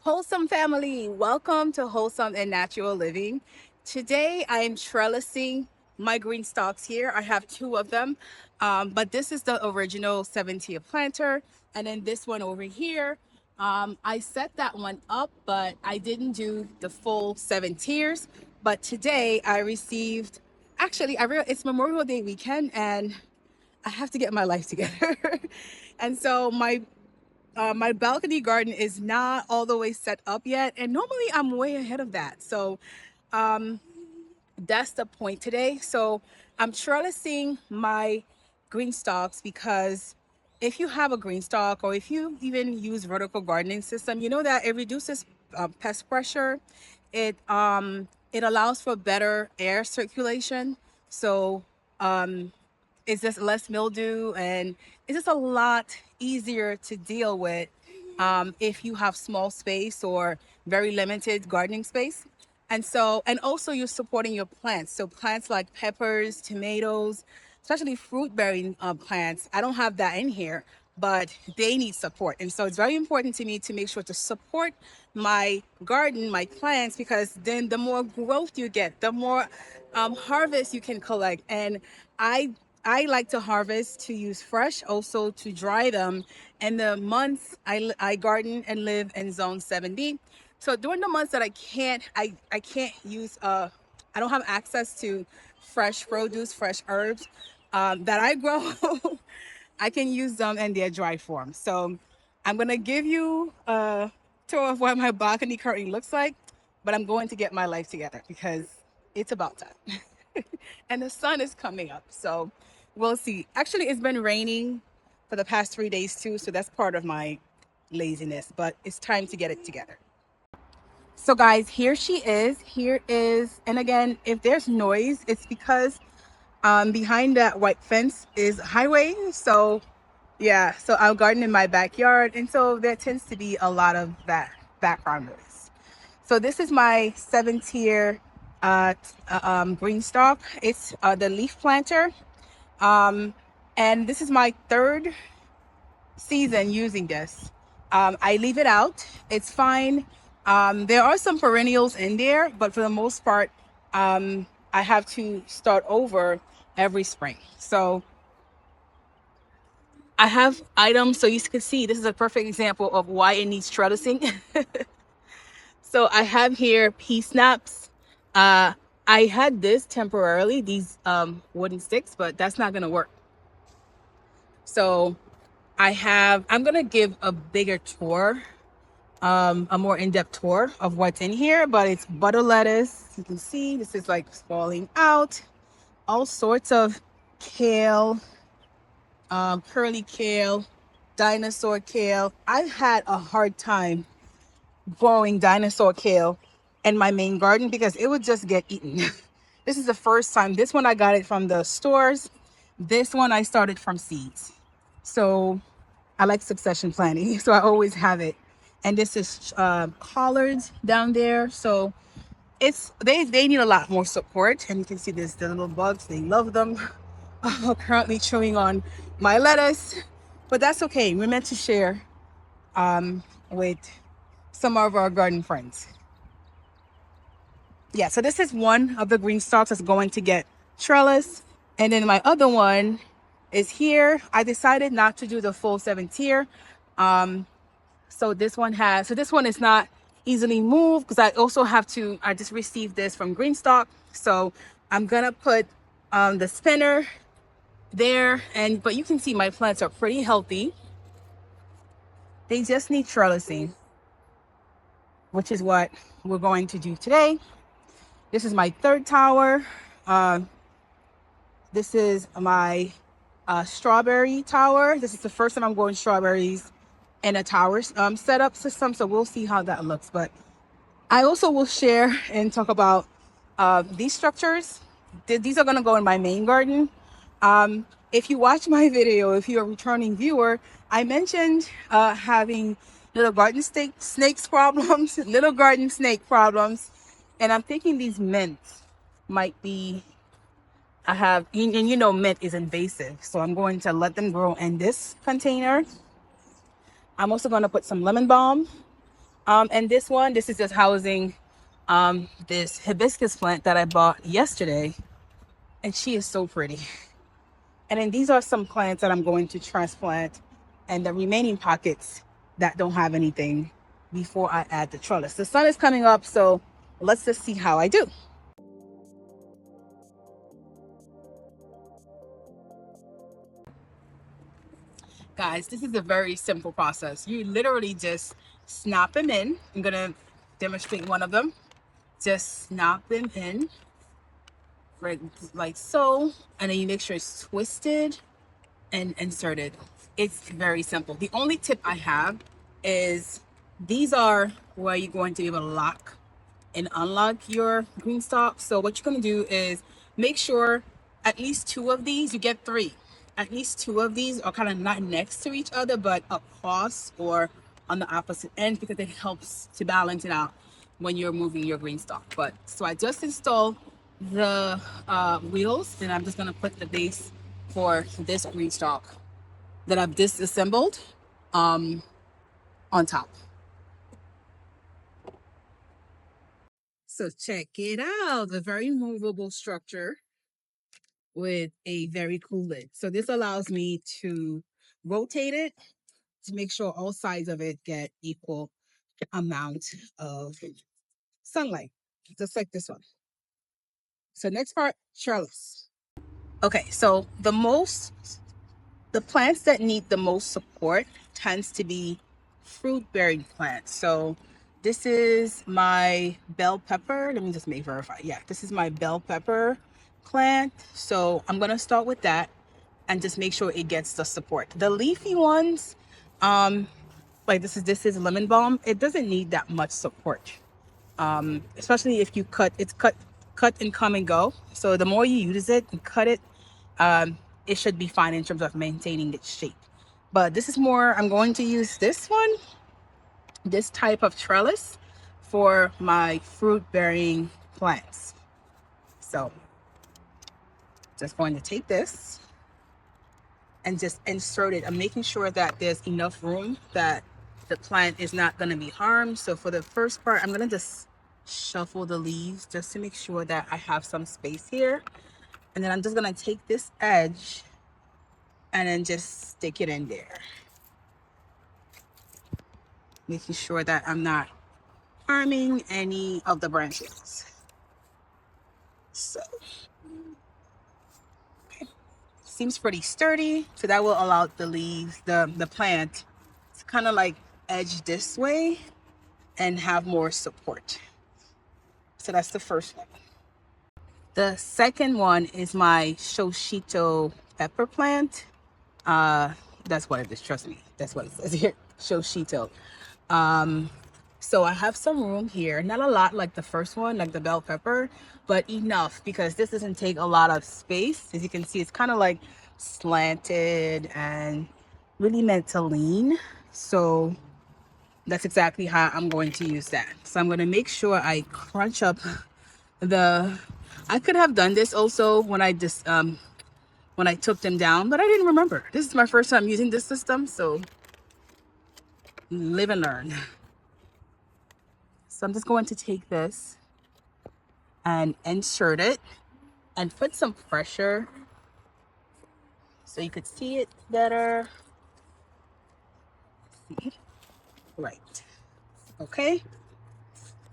Wholesome family, welcome to Wholesome and Natural Living. Today I am trellising my green stalks here. I have two of them, but this is the original 7-tier planter. And then this one over here, I set that one up, but I didn't do the full 7 tiers. But today I received, actually, I realized it's Memorial Day weekend and I have to get my life together. And so my balcony garden is not all the way set up yet, and normally I'm way ahead of that. So um, that's the point today. So I'm trellising my green stalks because if you have a green stalk or if you even use vertical gardening system, you know that it reduces pest pressure. It allows for better air circulation. So it's just less mildew and it's just a lot easier to deal with if you have small space or very limited gardening space. And also you're supporting your plants. So plants like peppers, tomatoes, especially fruit bearing plants. I don't have that in here, but they need support. And so it's very important to me to make sure to support my garden, my plants, because then the more growth you get, the more harvest you can collect. And I I like to harvest to use fresh, also to dry them. And the months I garden and live in zone 7B. So during the months that I can't use I don't have access to fresh produce, fresh herbs that I grow. I can use them in their dry form. So I'm gonna give you a tour of what my balcony currently looks like, but I'm going to get my life together because it's about time. And the sun is coming up. So we'll see. Actually, it's been raining for the past 3 days too. So that's part of my laziness, but it's time to get it together. So guys, here she is. Here is, and again, if there's noise, it's because behind that white fence is highway. So yeah, so I'll garden in my backyard. And so there tends to be a lot of that background noise. So this is my 7-tier green stalk. It's the leaf planter. Um, and this is my third season using this. I leave it out. It's fine. There are some perennials in there, but for the most part, I have to start over every spring. So I have items, so you can see this is a perfect example of why it needs trellising. So I have here pea snaps. Uh, I had this temporarily, these wooden sticks, but that's not gonna work. So I'm gonna give a bigger tour, a more in-depth tour of what's in here, but it's butter lettuce. You can see this is like falling out, all sorts of kale, curly kale, dinosaur kale. I've had a hard time growing dinosaur kale in my main garden because it would just get eaten. This is the first time. This one I got it from the stores. This one I started from seeds. So I like succession planting, so I always have it. And this is collards down there. So they need a lot more support. And you can see this, the little bugs, they love them. Currently chewing on my lettuce, but that's okay. We're meant to share with some of our garden friends. Yeah, so this is one of the green stalks that's going to get trellis. And then my other one is here. I decided not to do the full 7-tier. So this one is not easily moved because I just received this from GreenStalk. So I'm gonna put the spinner there, but you can see my plants are pretty healthy. They just need trellising, which is what we're going to do today. This is my third tower. This is my strawberry tower. This is the first time I'm growing strawberries in a tower setup system, so we'll see how that looks. But I also will share and talk about these structures. These are going to go in my main garden. If you watch my video, if you're a returning viewer, I mentioned having little garden snakes problems, little garden snake problems, and I'm thinking these mints might be. And you know mint is invasive, so I'm going to let them grow in this container. I'm also going to put some lemon balm And this is just housing this hibiscus plant that I bought yesterday. And she is so pretty. And then these are some plants that I'm going to transplant and the remaining pockets that don't have anything before I add the trellis. The sun is coming up, so let's just see how I do. Guys, this is a very simple process. You literally just snap them in. I'm gonna demonstrate one of them. Just snap them in, right, like so, and then you make sure it's twisted and inserted. It's very simple. The only tip I have is these are where you're going to be able to lock and unlock your GreenStalk. So what you're going to do is make sure at least two of these, you get three, at least two of these are kind of not next to each other, but across or on the opposite ends, because it helps to balance it out when you're moving your GreenStalk. But so I just installed the wheels, and I'm just going to put the base for this GreenStalk that I've disassembled on top. So check it out, a very movable structure with a very cool lid. So this allows me to rotate it to make sure all sides of it get equal amount of sunlight, just like this one. So next part, trellis. Okay, so the plants that need the most support tends to be fruit-bearing plants. So this is my bell pepper. Let me just make verify. Yeah, this is my bell pepper plant. So I'm gonna start with that and just make sure it gets the support. The leafy ones, like this is lemon balm. It doesn't need that much support, especially if you cut and come and go. So the more you use it and cut it, it should be fine in terms of maintaining its shape. But this is more, I'm going to use this one, this type of trellis for my fruit bearing plants. So just going to take this and just insert it. I'm making sure that there's enough room that the plant is not going to be harmed. So for the first part, I'm going to just shuffle the leaves just to make sure that I have some space here. And then I'm just going to take this edge and then just stick it in there, making sure that I'm not harming any of the branches. So okay. Seems pretty sturdy, so that will allow the leaves, the plant, to kind of like edge this way and have more support. So that's the first one. The second one is my Shoshito pepper plant. That's what it is, trust me. That's what it says here, Shoshito. So I have some room here, not a lot like the first one, like the bell pepper, but enough because this doesn't take a lot of space. As you can see, it's kind of like slanted and really meant to lean. So that's exactly how I'm going to use that. So I'm going to make sure I crunch up I could have done this also when I just, when I took them down, but I didn't remember. This is my first time using this system, so live and learn. So I'm just going to take this and insert it and put some pressure so you could see it better. Right. Okay.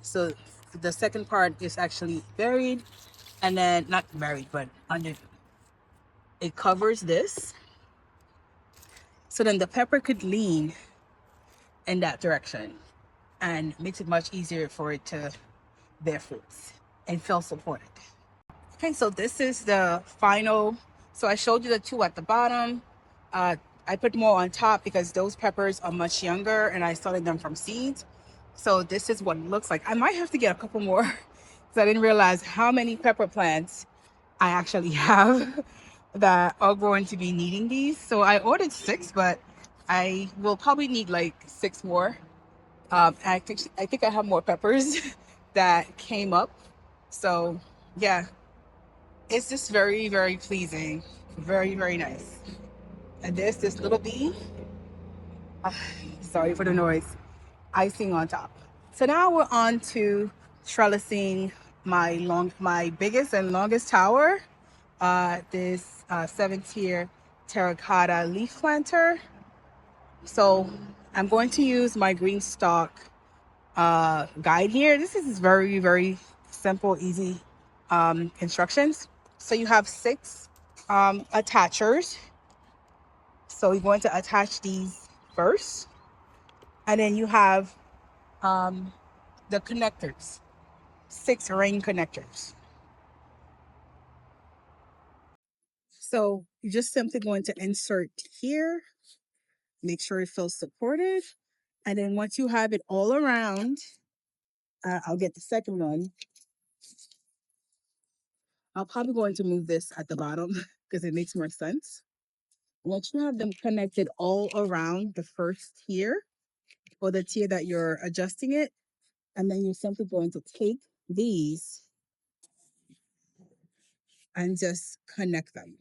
So the second part is actually buried, and then not buried, but under. It covers this. So then the pepper could lean in that direction and makes it much easier for it to bear fruits and feel supported. Okay, so this is the final. So I showed you the two at the bottom. I put more on top because those peppers are much younger and I started them from seeds. So this is what it looks like. I might have to get a couple more because I didn't realize how many pepper plants I actually have that are going to be needing these. So I ordered 6, but I will probably need like 6 more. I think I have more peppers that came up. So yeah, it's just very, very pleasing. Very, very nice. And there's this little bee. Sorry for the noise. Icing on top. So now we're on to trellising my biggest and longest tower. This 7-tier terracotta leaf planter. So I'm going to use my GreenStalk guide here. This is very, very simple, easy instructions. So you have 6 attachers. So you're going to attach these first, and then you have the connectors, 6 ring connectors. So you're just simply going to insert here, make sure it feels supported, and then once you have it all around, I'll get the second one. I'm probably going to move this at the bottom because it makes more sense. Once you have them connected all around the first tier or the tier that you're adjusting it, and then you're simply going to take these and just connect them.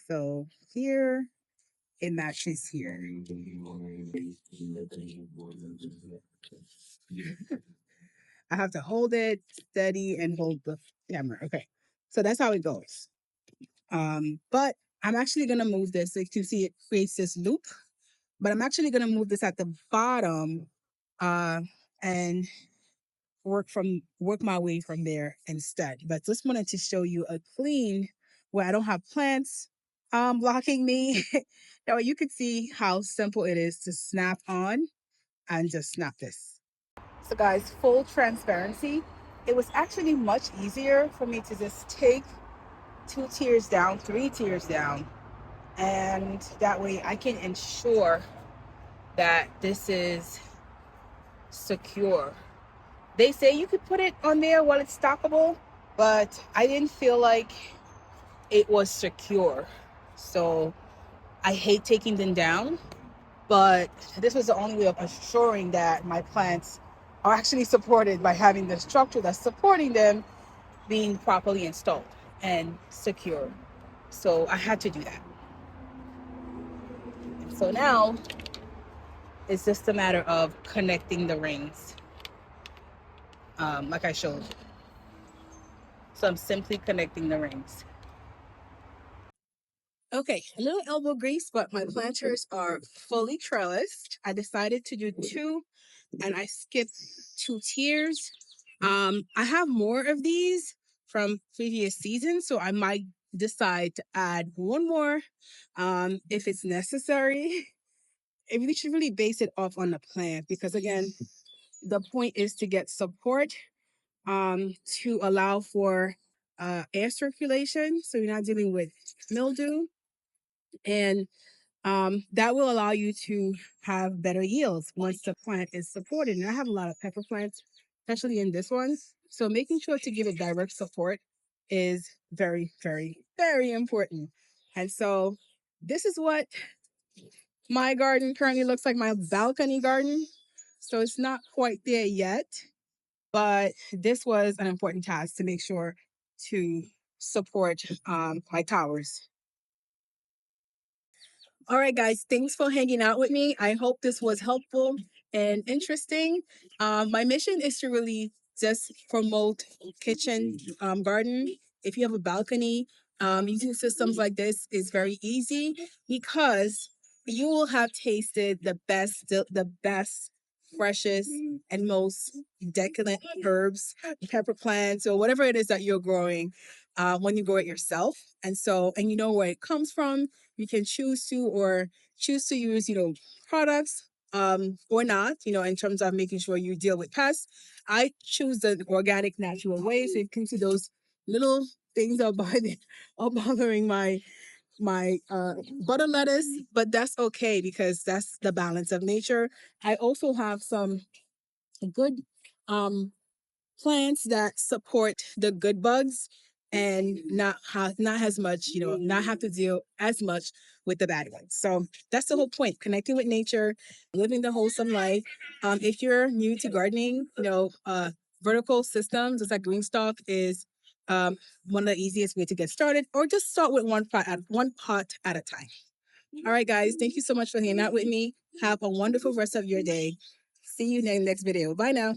So here it matches here. I have to hold it steady and hold the camera. Okay. So that's how it goes. But I'm actually gonna move this. So you can see it creates this loop, but I'm actually gonna move this at the bottom and work my way from there instead. But just wanted to show you a clean where I don't have plants blocking me. Now you can see how simple it is to snap on and just snap this. So guys, full transparency, it was actually much easier for me to just take 2 tiers down, 3 tiers down, and that way I can ensure that this is secure. They say you could put it on there while it's stockable, but I didn't feel like it was secure. So I hate taking them down, but this was the only way of assuring that my plants are actually supported by having the structure that's supporting them being properly installed and secure. So I had to do that. So now it's just a matter of connecting the rings, like I showed. So I'm simply connecting the rings. Okay, a little elbow grease, but my planters are fully trellised. I decided to do 2 and I skipped 2 tiers. I have more of these from previous seasons, so I might decide to add one more if it's necessary. We should really base it off on the plant because again, the point is to get support to allow for air circulation, so you're not dealing with mildew, and that will allow you to have better yields once the plant is supported. And I have a lot of pepper plants, especially in this one. So making sure to give it direct support is very, very, very important. And so this is what my garden currently looks like, my balcony garden. So it's not quite there yet, but this was an important task to make sure to support my towers. All right, guys, thanks for hanging out with me. I hope this was helpful and interesting. My mission is to really just promote kitchen garden. If you have a balcony, using systems like this is very easy because you will have tasted the best, freshest, and most decadent herbs, pepper plants, or whatever it is that you're growing when you grow it yourself. And so, and you know where it comes from, you can choose to use products or not, in terms of making sure you deal with pests. I choose the organic natural way, so you can see those little things are bothering my butter lettuce, but that's okay because that's the balance of nature. I also have some good um plants that support the good bugs and not as much, not have to deal as much with the bad ones. So that's the whole point: connecting with nature, living the wholesome life. If you're new to gardening, vertical systems, just like GreenStalk, is one of the easiest way to get started, or just start with one pot at a time. All right, guys, thank you so much for hanging out with me. Have a wonderful rest of your day. See you in the next video. Bye now.